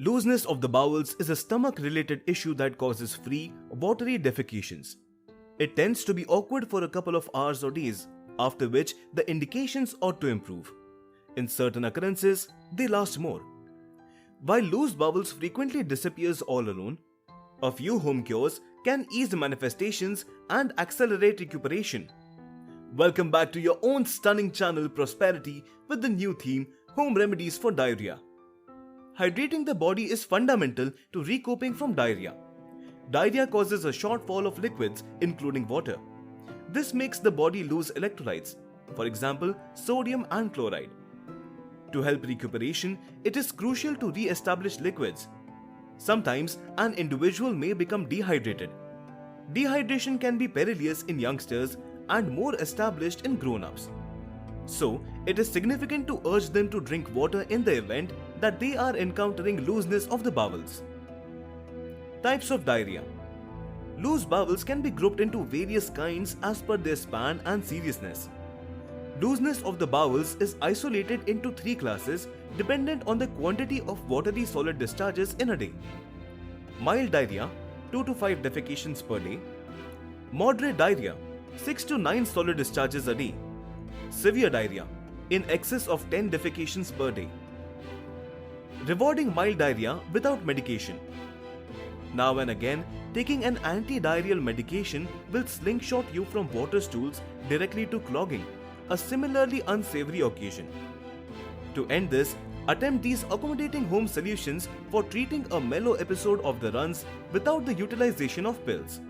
Looseness of the bowels is a stomach-related issue that causes free, watery defecations. It tends to be awkward for a couple of hours or days, after which the indications ought to improve. In certain occurrences, they last more. While loose bowels frequently disappears all alone, a few home cures can ease the manifestations and accelerate recuperation. Welcome back to your own stunning channel Prosperity with the new theme Home Remedies for Diarrhea. Hydrating the body is fundamental to recouping from diarrhea. Diarrhea causes a shortfall of liquids, including water. This makes the body lose electrolytes, for example, sodium and chloride. To help recuperation, it is crucial to re-establish liquids. Sometimes, an individual may become dehydrated. Dehydration can be perilous in youngsters and more established in grown-ups. So, it is significant to urge them to drink water in the event that they are encountering looseness of the bowels. Types of diarrhea. Loose bowels can be grouped into various kinds as per their span and seriousness. Looseness of the bowels is isolated into three classes dependent on the quantity of watery solid discharges in a day. Mild diarrhea, 2 to 5 defecations per day. Moderate diarrhea, 6 to 9 solid discharges a day. Severe diarrhea, in excess of 10 defecations per day. Rewarding mild diarrhea without medication. Now and again, taking an anti-diarrheal medication will slingshot you from water stools directly to clogging, a similarly unsavory occasion. To end this, attempt these accommodating home solutions for treating a mellow episode of the runs without the utilization of pills.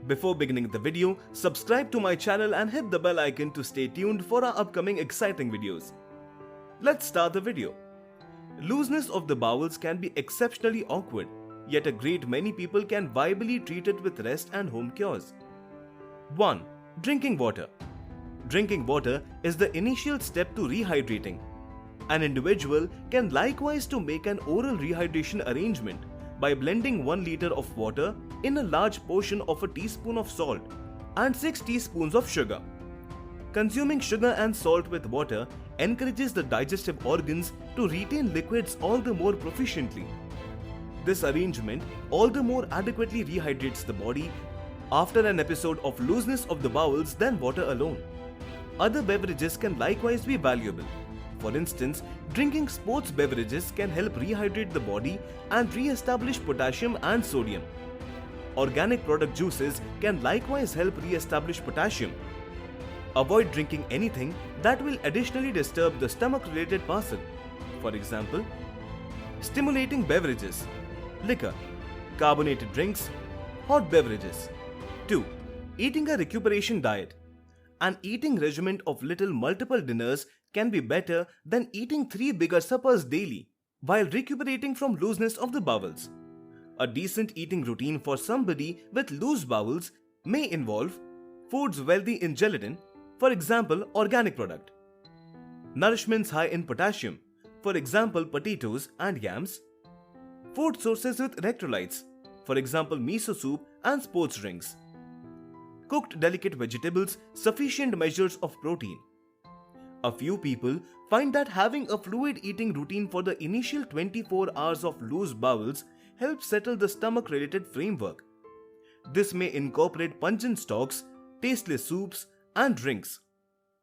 Before beginning the video, subscribe to my channel and hit the bell icon to stay tuned for our upcoming exciting videos. Let's start the video. Looseness of the bowels can be exceptionally awkward, yet a great many people can viably treat it with rest and home cures. 1. Drinking water. Drinking water is the initial step to rehydrating. An individual can likewise to make an oral rehydration arrangement by blending 1 liter of water in a large portion of a teaspoon of salt and 6 teaspoons of sugar. Consuming sugar and salt with water encourages the digestive organs to retain liquids all the more proficiently. This arrangement all the more adequately rehydrates the body after an episode of looseness of the bowels than water alone. Other beverages can likewise be valuable. For instance, drinking sports beverages can help rehydrate the body and re-establish potassium and sodium. Organic product juices can likewise help re-establish potassium. Avoid drinking anything that will additionally disturb the stomach-related parcel. For example, stimulating beverages, liquor, carbonated drinks, hot beverages. 2. Eating a recuperation diet. An eating regimen of little multiple dinners can be better than eating 3 bigger suppers daily while recuperating from looseness of the bowels. A decent eating routine for somebody with loose bowels may involve foods wealthy in gelatin, for example organic product, nourishments high in potassium, for example potatoes and yams, food sources with electrolytes, for example miso soup and sports drinks, cooked delicate vegetables, sufficient measures of protein. A few people find that having a fluid eating routine for the initial 24 hours of loose bowels helps settle the stomach-related framework. This may incorporate pungent stocks, tasteless soups, and drinks.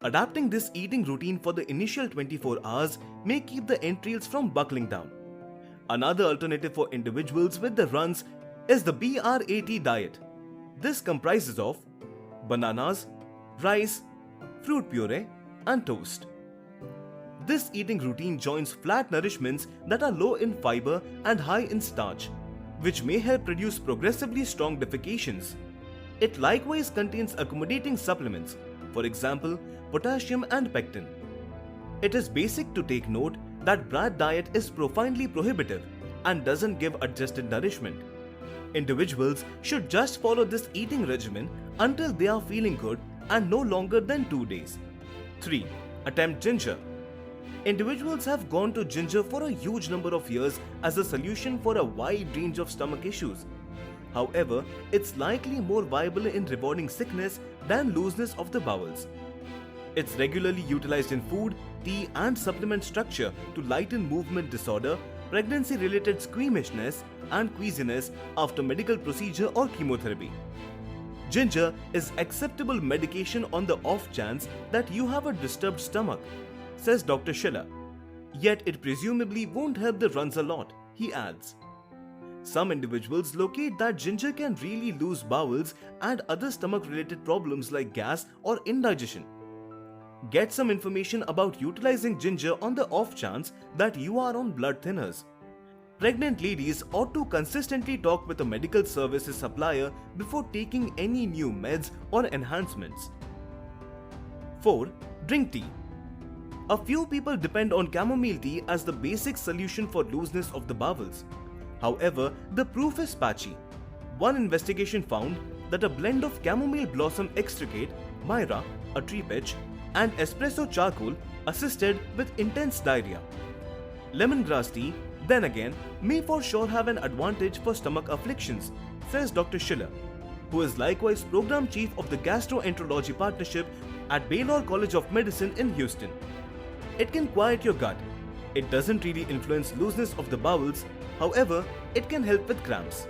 Adapting this eating routine for the initial 24 hours may keep the entrails from buckling down. Another alternative for individuals with the runs is the BRAT diet. This comprises of bananas, rice, fruit puree, and toast. This eating routine joins flat nourishments that are low in fiber and high in starch, which may help produce progressively strong defecations. It likewise contains accommodating supplements, for example, potassium and pectin. It is basic to take note that BRAT diet is profoundly prohibitive and doesn't give adjusted nourishment. Individuals should just follow this eating regimen until they are feeling good and no longer than 2 days. 3. Attempt ginger. Individuals have gone to ginger for a huge number of years as a solution for a wide range of stomach issues. However, it's likely more viable in rewarding sickness than looseness of the bowels. It's regularly utilized in food, tea, and supplement structure to lighten movement disorder, pregnancy-related squeamishness and queasiness after medical procedure or chemotherapy. Ginger is acceptable medication on the off chance that you have a disturbed stomach, says Dr. Schiller. Yet it presumably won't help the runs a lot, he adds. Some individuals locate that ginger can really loose bowels and other stomach-related problems like gas or indigestion. Get some information about utilizing ginger on the off chance that you are on blood thinners. Pregnant ladies ought to consistently talk with a medical services supplier before taking any new meds or enhancements. 4. Drink tea. A few people depend on chamomile tea as the basic solution for looseness of the bowels. However, the proof is patchy. One investigation found that a blend of chamomile blossom extricate, myra, a tree pitch, and espresso charcoal assisted with intense diarrhea. Lemongrass tea, then again, may for sure have an advantage for stomach afflictions, says Dr. Schiller, who is likewise Program Chief of the Gastroenterology Partnership at Baylor College of Medicine in Houston. It can quiet your gut. It doesn't really influence looseness of the bowels, however, it can help with cramps.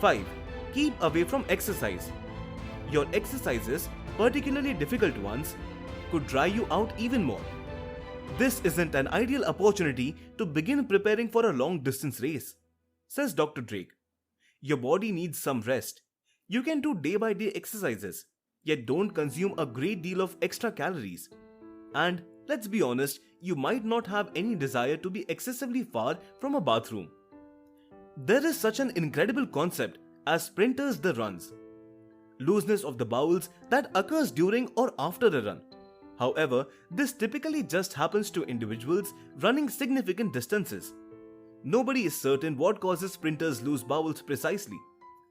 5. Keep away from exercise. Your exercises, particularly difficult ones, could dry you out even more. This isn't an ideal opportunity to begin preparing for a long-distance race, says Dr. Drake. Your body needs some rest. You can do day-by-day exercises, yet don't consume a great deal of extra calories. And let's be honest, you might not have any desire to be excessively far from a bathroom. There is such an incredible concept as sprinters the runs. Looseness of the bowels that occurs during or after a run. However, this typically just happens to individuals running significant distances. Nobody is certain what causes sprinters loose bowels precisely.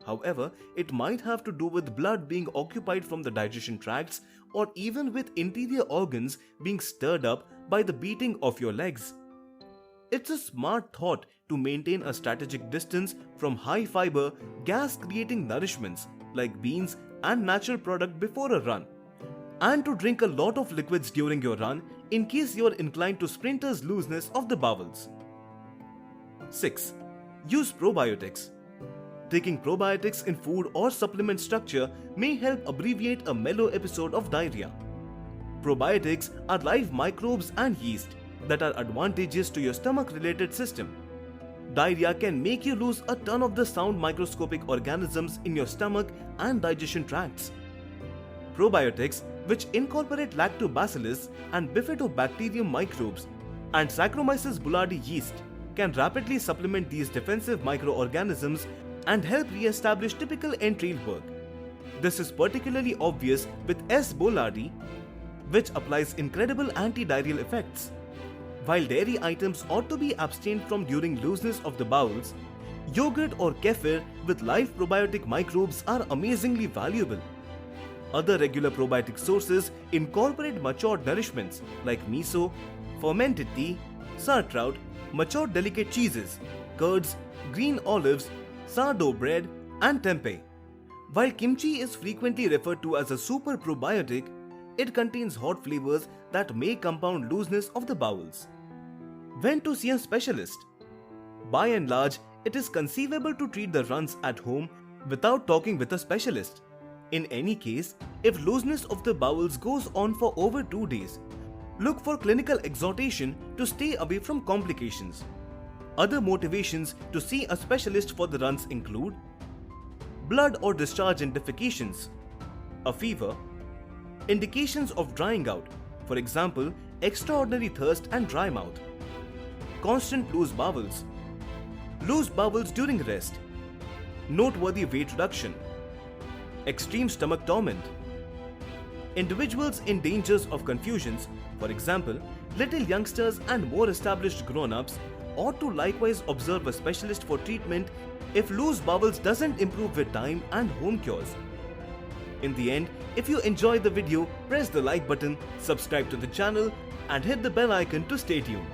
However, it might have to do with blood being occupied from the digestion tracts or even with interior organs being stirred up by the beating of your legs. It's a smart thought to maintain a strategic distance from high-fiber, gas-creating nourishments like beans and natural product before a run, and to drink a lot of liquids during your run in case you are inclined to sprinter's looseness of the bowels. 6. Use probiotics. Taking probiotics in food or supplement structure may help abbreviate a mellow episode of diarrhea. Probiotics are live microbes and yeast that are advantageous to your stomach-related system. Diarrhea can make you lose a ton of the sound microscopic organisms in your stomach and digestion tracts. Probiotics, which incorporate lactobacillus and bifidobacterium microbes and Saccharomyces boulardii yeast, can rapidly supplement these defensive microorganisms and help re-establish typical entrail work. This is particularly obvious with S. boulardii, which applies incredible anti-diarrheal effects. While dairy items ought to be abstained from during looseness of the bowels, yogurt or kefir with live probiotic microbes are amazingly valuable. Other regular probiotic sources incorporate matured nourishments like miso, fermented tea, sauerkraut, matured delicate cheeses, curds, green olives, sourdough bread, and tempeh. While kimchi is frequently referred to as a super probiotic, it contains hot flavors that may compound looseness of the bowels. When to see a specialist? By and large, it is conceivable to treat the runs at home without talking with a specialist. In any case, if looseness of the bowels goes on for over 2 days, look for clinical exhortation to stay away from complications. Other motivations to see a specialist for the runs include blood or discharge in defecations, a fever, indications of drying out, for example, extraordinary thirst and dry mouth, constant loose bowels during rest, noteworthy weight reduction, extreme stomach torment. Individuals in dangers of confusions, for example, little youngsters and more established grown-ups, ought to likewise observe a specialist for treatment if loose bowels doesn't improve with time and home cures. In the end, if you enjoyed the video, press the like button, subscribe to the channel, and hit the bell icon to stay tuned.